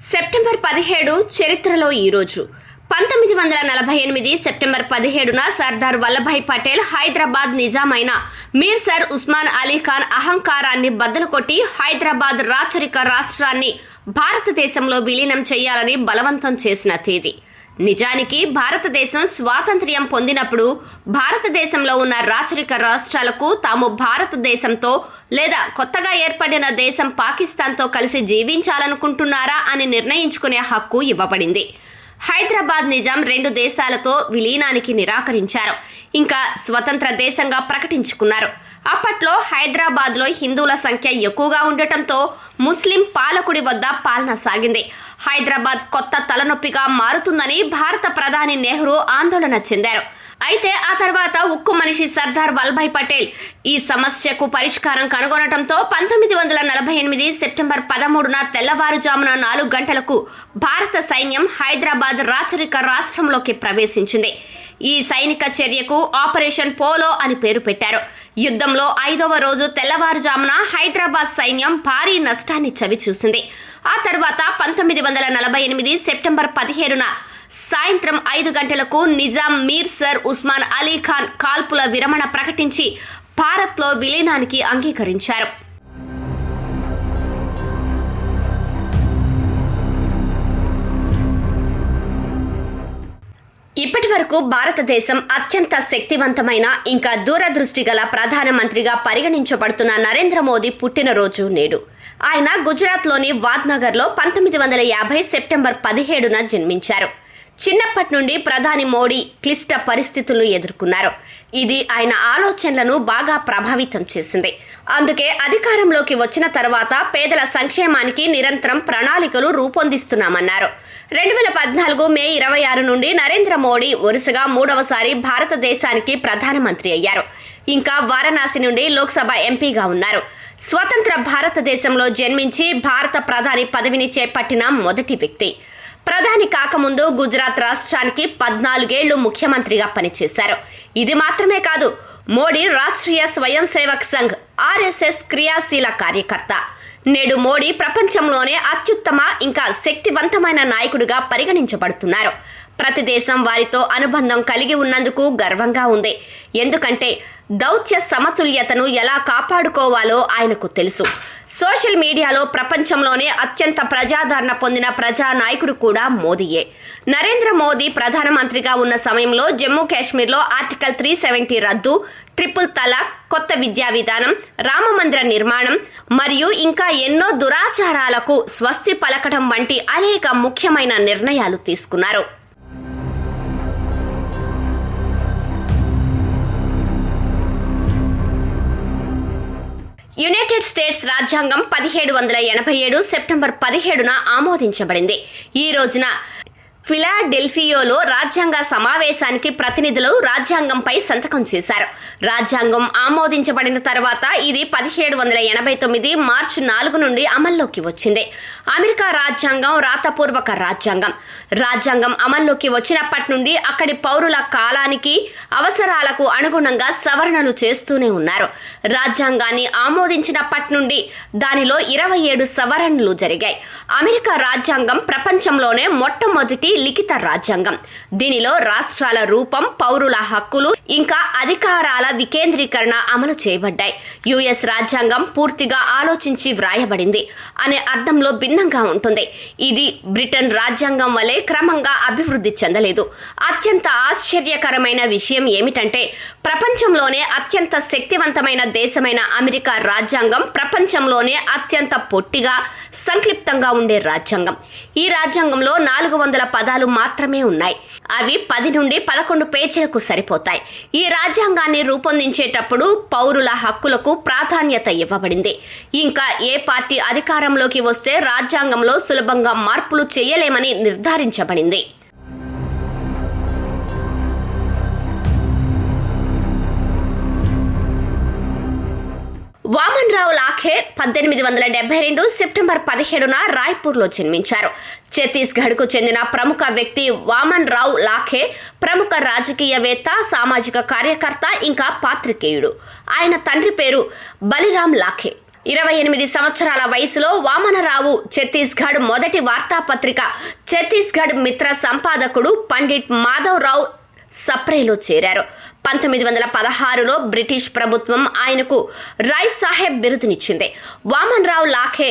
September 17 చరిత్రలో ఈరోజు 1948 September 17న Sardar Vallabhbhai Patel Hyderabad నిజామైన మీర్ sir Osman Ali Khan అహంకారాన్ని బద్దలు కొట్టి హైదరాబాద్ రాచరిక రాష్ట్రాన్ని భారతదేశంలో విలీనం చేయాలని బలవంతం చేసిన తేదీ. నిజానికి భారతదేశం స్వాతంత్ర్యం పొందినప్పుడు భారతదేశంలో ఉన్న రాచరిక రాష్ట్రాలకు తాము భారతదేశంతో లేదా కొత్తగా ఏర్పడిన దేశం పాకిస్తాన్తో కలిసి జీవించాలనుకుంటున్నారా అని నిర్ణయించుకునే హక్కు ఇవ్వబడింది. హైదరాబాద్ నిజాం రెండు దేశాలతో విలీనానికి నిరాకరించారు. ఇంకా స్వతంత్ర దేశంగా ప్రకటించుకున్నారు. అప్పట్లో హైదరాబాద్లో హిందువుల సంఖ్య ఎక్కువగా ఉండటంతో ముస్లిం పాలకుడి వద్ద పాలన సాగింది. హైదరాబాద్ కొత్త తలనొప్పిగా మారుతుందని భారత ప్రధాని నెహ్రూ ఆందోళన చెందారు. అయితే ఆ తర్వాత ఉక్కు మనిషి సర్దార్ వల్లభాయ్ పటేల్ ఈ సమస్యకు పరిష్కారం కనుగొనడంతో 1948 సెప్టెంబర్ 13న తెల్లవారుజామున 4 గంటలకు భారత సైన్యం హైదరాబాద్ రాచరిక రాష్ట్రంలోకి ప్రవేశించింది. ఈ సైనిక చర్యకు ఆపరేషన్ పోలో అని పేరు పెట్టారు. యుద్ధంలో 5వ రోజు తెల్లవారుజామున హైదరాబాద్ సైన్యం భారీ నష్టాన్ని చవిచూసింది. ఆ తర్వాత 1948 సెప్టెంబర్ 17న సాయంత్రం 5 గంటలకు నిజాం మీర్ సర్ ఉస్మాన్ అలీ ఖాన్ కాల్పుల విరమణ ప్రకటించి భారత్లో విలీనానికి అంగీకరించారు. ఇప్పటి వరకు భారతదేశం అత్యంత శక్తివంతమైన ఇంకా దూరదృష్టి గల ప్రధానమంత్రిగా పరిగణించబడుతున్న నరేంద్ర మోదీ పుట్టినరోజు నేడు. ఆయన గుజరాత్లోని వాద్నగర్లో 1950 సెప్టెంబర్ 17న జన్మించారు. చిన్నప్పటి నుండి ప్రధాని మోడీ క్లిష్ట పరిస్థితులను ఎదుర్కొన్నారు. ఇది ఆయన ఆలోచనలను బాగా ప్రభావితం చేసింది. అందుకే అధికారంలోకి వచ్చిన తర్వాత పేదల సంక్షేమానికి నిరంతరం ప్రణాళికలు రూపొందిస్తున్నామన్నారు. 2014 మే 26 నుండి నరేంద్ర మోడీ వరుసగా 3వసారి భారతదేశానికి ప్రధానమంత్రి అయ్యారు. ఇంకా వారణాసి నుండి లోక్సభ ఎంపీగా ఉన్నారు. స్వతంత్ర భారతదేశంలో జన్మించి భారత ప్రధాని పదవిని చేపట్టిన మొదటి వ్యక్తి. ప్రధాని కాకముందు గుజరాత్ రాష్ట్రానికి 14 ఏళ్లు ముఖ్యమంత్రిగా పనిచేశారు. ఇది మాత్రమే కాదు, మోడీ రాష్ట్రీయ స్వయం సేవక్ సంఘ్ ఆర్ఎస్ఎస్ క్రియాశీల కార్యకర్త. నేడు మోడీ ప్రపంచంలోనే అత్యుత్తమ ఇంకా శక్తివంతమైన నాయకుడిగా పరిగణించబడుతున్నారు. ప్రతి దేశం వారితో అనుబంధం కలిగి ఉన్నందుకు గర్వంగా ఉంది. ఎందుకంటే దౌత్య సమతుల్యతను ఎలా కాపాడుకోవాలో ఆయనకు తెలుసు. సోషల్ మీడియాలో ప్రపంచంలోనే అత్యంత ప్రజాదరణ పొందిన ప్రజానాయకుడు కూడా మోదీయే. నరేంద్ర మోదీ ప్రధానమంత్రిగా ఉన్న సమయంలో జమ్మూ కాశ్మీర్లో ఆర్టికల్ 370 రద్దు, ట్రిపుల్ తలాక్, కొత్త విద్యా విధానం, రామమందిర నిర్మాణం మరియు ఇంకా ఎన్నో దురాచారాలకు స్వస్తి పలకడం వంటి అనేక ముఖ్యమైన నిర్ణయాలు తీసుకున్నారు. యునైటెడ్ స్టేట్స్ రాజ్యాంగం 1787 సెప్టెంబర్ 17న ఆమోదించబడింది. ఈ రోజున ఫిలాడెల్ఫియాలో రాజ్యాంగ సమావేశానికి ప్రతినిధులు రాజ్యాంగంపై సంతకం చేశారు. రాజ్యాంగం ఆమోదించబడిన తర్వాత ఇది 1789 మార్చి 4 నుండి అమల్లోకి వచ్చింది. అమెరికా రాజ్యాంగం రాతపూర్వక రాజ్యాంగం. రాజ్యాంగం అమల్లోకి వచ్చినప్పటి నుండి అక్కడి పౌరుల కాలానికి అవసరాలకు అనుగుణంగా సవరణలు చేస్తూనే ఉన్నారు. రాజ్యాంగాన్ని ఆమోదించినప్పటి నుండి దానిలో 27 సవరణలు జరిగాయి. అమెరికా రాజ్యాంగం ప్రపంచంలోనే మొట్టమొదటి లిఖిత రాజ్యాంగం. దీనిలో రాష్ట్రాల రూపం, పౌరుల హక్కులు ఇంకా అధికారాల వికేంద్రీకరణ అమలు చేయబడ్డాయి. యుఎస్ రాజ్యాంగం పూర్తిగా ఆలోచించి వ్రాయబడింది అనే అర్థంలో భిన్నంగా ఉంటుంది. ఇది బ్రిటన్ రాజ్యాంగం వలె క్రమంగా అభివృద్ధి చెందలేదు. అత్యంత ఆశ్చర్యకరమైన విషయం ఏమిటంటే ప్రపంచంలోనే అత్యంత శక్తివంతమైన దేశమైన అమెరికా రాజ్యాంగం ప్రపంచంలోనే అత్యంత పొట్టిగా, సంక్లిప్తంగా ఉండే రాజ్యాంగం. ఈ రాజ్యాంగంలో 400 పదాలు మాత్రమే ఉన్నాయి. అవి 10 నుండి 11 పేజీలకు సరిపోతాయి. ఈ రాజ్యాంగాన్ని రూపొందించేటప్పుడు పౌరుల హక్కులకు ప్రాధాన్యత ఇవ్వబడింది. ఇంకా ఏ పార్టీ అధికారంలోకి వస్తే రాజ్యాంగంలో సులభంగా మార్పులు చేయలేమని నిర్ధారించబడింది. వామన్ రావు లాఖే 1872 సెప్టెంబర్ 17న రాయ్పూర్లో జన్మించారు. ఛత్తీస్గఢ్కు చెందిన ప్రముఖ వ్యక్తి వామన్ రావు లాఖే ప్రముఖ రాజకీయవేత్త, సామాజిక కార్యకర్త ఇంకా పాత్రికేయుడు. ఆయన తండ్రి పేరు బలిరామ్ లాఖే. 28 సంవత్సరాల వయసులో వామనరావు ఛత్తీస్గఢ్ మొదటి వార్తాపత్రిక ఛత్తీస్గఢ్ మిత్ర సంపాదకుడు పండిట్ మాధవరావు సప్రేలో చేరారు. 1916లో బ్రిటిష్ ప్రభుత్వం ఆయనకు రాయ్ సాహెబ్ బిరుదునిచ్చింది. వామన్రావు లాఖే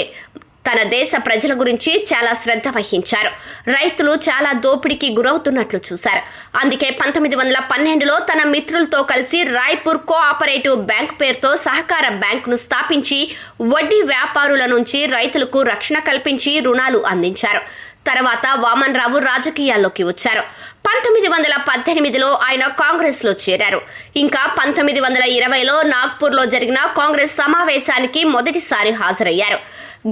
తన దేశ ప్రజల గురించి చాలా శ్రద్ధ వహించారు. రైతులు చాలా దోపిడీకి గురవుతున్నట్లు చూశారు. అందుకే 1912లో తన మిత్రులతో కలిసి రాయ్పూర్ కోఆపరేటివ్ బ్యాంక్ పేరుతో సహకార బ్యాంకును స్థాపించి వడ్డీ వ్యాపారుల నుంచి రైతులకు రక్షణ కల్పించి రుణాలు అందించారు. తర్వాత వామన్రావు రాజకీయాల్లోకి వచ్చారు. 1918లో ఆయన కాంగ్రెస్లో చేరారు. ఇంకా 1920లో నాగ్పూర్లో జరిగిన కాంగ్రెస్ సమావేశానికి మొదటిసారి హాజరయ్యారు.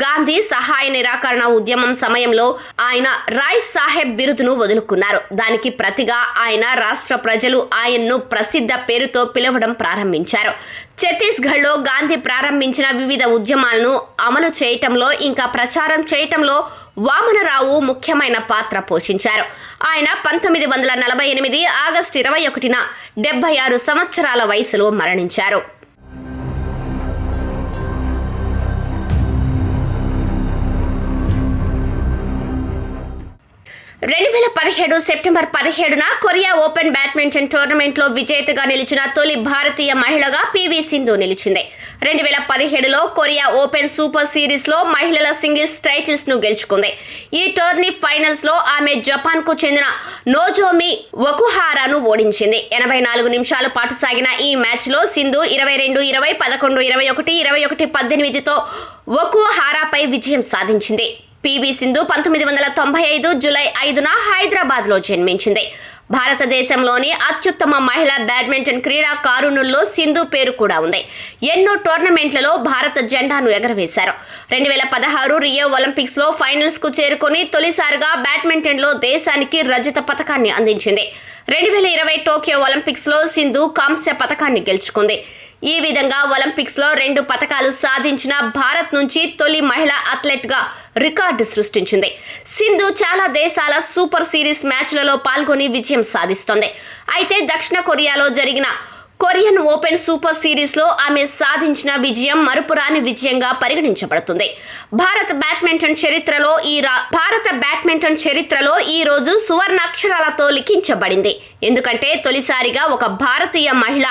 గాంధీ సహాయ నిరాకరణ ఉద్యమం సమయంలో ఆయన రాయ్ సాహెబ్ బిరుదును వదులుకున్నారు. దానికి ప్రతిగా ఆయన రాష్ట్ర ప్రజలు ఆయన్ను ప్రసిద్ధ పేరుతో పిలవడం ప్రారంభించారు. ఛత్తీస్గఢ్లో గాంధీ ప్రారంభించిన వివిధ ఉద్యమాలను అమలు చేయటంలో ఇంకా ప్రచారం చేయటంలో వామనరావు ముఖ్యమైన పాత్ర పోషించారు. ఆయన 1948 ఆగస్టు 21న 76 సంవత్సరాల వయసులో మరణించారు. 2017 సెప్టెంబర్ 17న కొరియా ఓపెన్ బ్యాడ్మింటన్ టోర్నమెంట్లో విజేతగా నిలిచిన తొలి భారతీయ మహిళగా పివి సింధు నిలిచింది. 2017లో కొరియా ఓపెన్ సూపర్ సిరీస్లో మహిళల సింగిల్స్ టైటిల్స్ ను గెలుచుకుంది. ఈ టోర్నీ ఫైనల్స్ లో ఆమె జపాన్ కు చెందిన నోజోమి ఒకుహారాను ఓడించింది. 84 నిమిషాల పాటు సాగిన ఈ మ్యాచ్ లో సింధు 22-20, 11-21, 21-18తో ఒకుహారాపై విజయం సాధించింది. పివి సింధు 1995 జూలై 5న హైదరాబాద్ లో జన్మించింది. భారతదేశంలోని అత్యుత్తమ మహిళా బ్యాడ్మింటన్ క్రీడాకారుణుల్లో సింధు పేరు కూడా ఉంది. ఎన్నో టోర్నమెంట్లలో భారత జెండాను ఎగరవేశారు. 2016 రియో ఒలింపిక్స్ లో ఫైనల్స్ కు చేరుకొని తొలిసారిగా బ్యాడ్మింటన్ లో దేశానికి రజత పతకాన్ని అందించింది. 2020 టోక్యో ఒలింపిక్స్ లో సింధు కాంస్య పతకాన్ని గెలుచుకుంది. ఈ విధంగా ఒలింపిక్స్ లో 2 పతకాలు సాధించిన భారత్ నుంచి తొలి మహిళా అథ్లెట్ గా రికార్డు సృష్టించింది. సింధు చాలా దేశాల సూపర్ సిరీస్ మ్యాచ్లలో పాల్గొని విజయం సాధిస్తోంది. అయితే దక్షిణ కొరియాలో జరిగిన కొరియన్ ఓపెన్ సూపర్ సిరీస్ లో ఆమె సాధించిన విజయం మరుపురాని విజయంగా పరిగణించబడుతుంది. భారత బ్యాడ్మింటన్ చరిత్రలో ఈ రోజు సువర్ణాక్షరాలతో లిఖించబడింది. ఎందుకంటే తొలిసారిగా ఒక భారతీయ మహిళ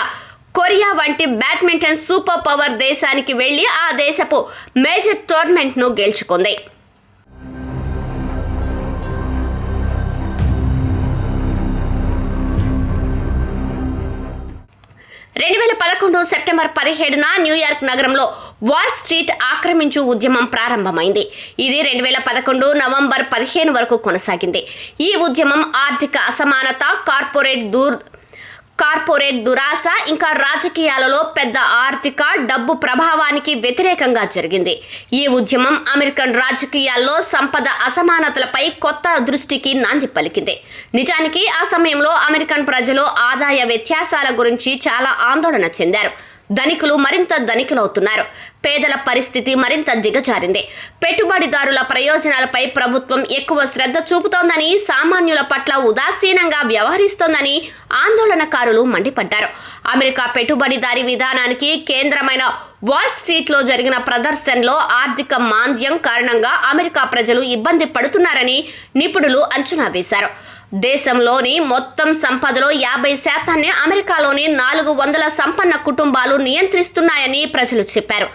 కొరియా వంటి బ్యాడ్మింటన్ సూపర్ పవర్ దేశానికి వెళ్లి ఆ దేశపు మేజర్ టోర్నమెంట్ ను గెలుచుకుంది. 2011 సెప్టెంబర్ 17న న్యూయార్క్ నగరంలో వాల్ స్ట్రీట్ ఆక్రమించు ఉద్యమం ప్రారంభమైంది. ఇది 2011 నవంబర్ 15 వరకు కొనసాగింది. ఈ ఉద్యమం ఆర్థిక అసమానత, కార్పొరేట్ దురాశ ఇంకా రాజకీయాలలో పెద్ద ఆర్థిక డబ్బు ప్రభావానికి వ్యతిరేకంగా జరిగింది. ఈ ఉద్యమం అమెరికన్ రాజకీయాల్లో సంపద అసమానతలపై కొత్త దృష్టికి నాంది పలికింది. నిజానికి ఆ సమయంలో అమెరికన్ ప్రజలు ఆదాయ వ్యత్యాసాల గురించి చాలా ఆందోళన చెందారు. ధనికులు మరింత ధనికులవుతున్నారు. పేదల పరిస్థితి మరింత దిగజారింది. పెట్టుబడిదారుల ప్రయోజనాలపై ప్రభుత్వం ఎక్కువ శ్రద్ధ చూపుతోందని, సామాన్యుల పట్ల ఉదాసీనంగా వ్యవహరిస్తోందని ఆందోళనకారులు మండిపడ్డారు. అమెరికా పెట్టుబడిదారీ విధానానికి కేంద్రమైన వాల్ స్ట్రీట్ లో జరిగిన ప్రదర్శనలో ఆర్థిక మాంద్యం కారణంగా అమెరికా ప్రజలు ఇబ్బంది పడుతున్నారని నిపుణులు అంచనా వేశారు. దేశంలోని మొత్తం సంపదలో 50% అమెరికాలోని 400 సంపన్న కుటుంబాలు నియంత్రిస్తున్నాయని ప్రజలు చెప్పారు.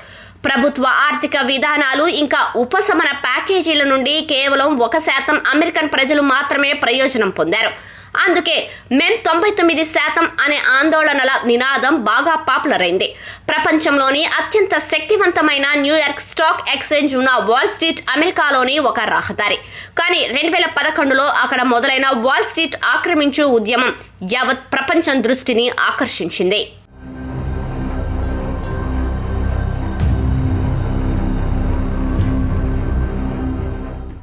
ప్రభుత్వ ఆర్థిక విధానాలు ఇంకా ఉపశమన ప్యాకేజీల నుండి కేవలం 1% అమెరికన్ ప్రజలు మాత్రమే ప్రయోజనం పొందారు. అందుకే మేం 99% అనే ఆందోళనల నినాదం బాగా పాపులర్ అయింది. ప్రపంచంలోని అత్యంత శక్తివంతమైన న్యూయార్క్ స్టాక్ ఎక్స్చేంజ్ ఉన్న వాల్ స్ట్రీట్ అమెరికాలోని ఒక రహదారి. కానీ 2011లో అక్కడ మొదలైన వాల్ స్ట్రీట్ ఆక్రమించు ఉద్యమం యావత్ ప్రపంచం దృష్టిని ఆకర్షించింది.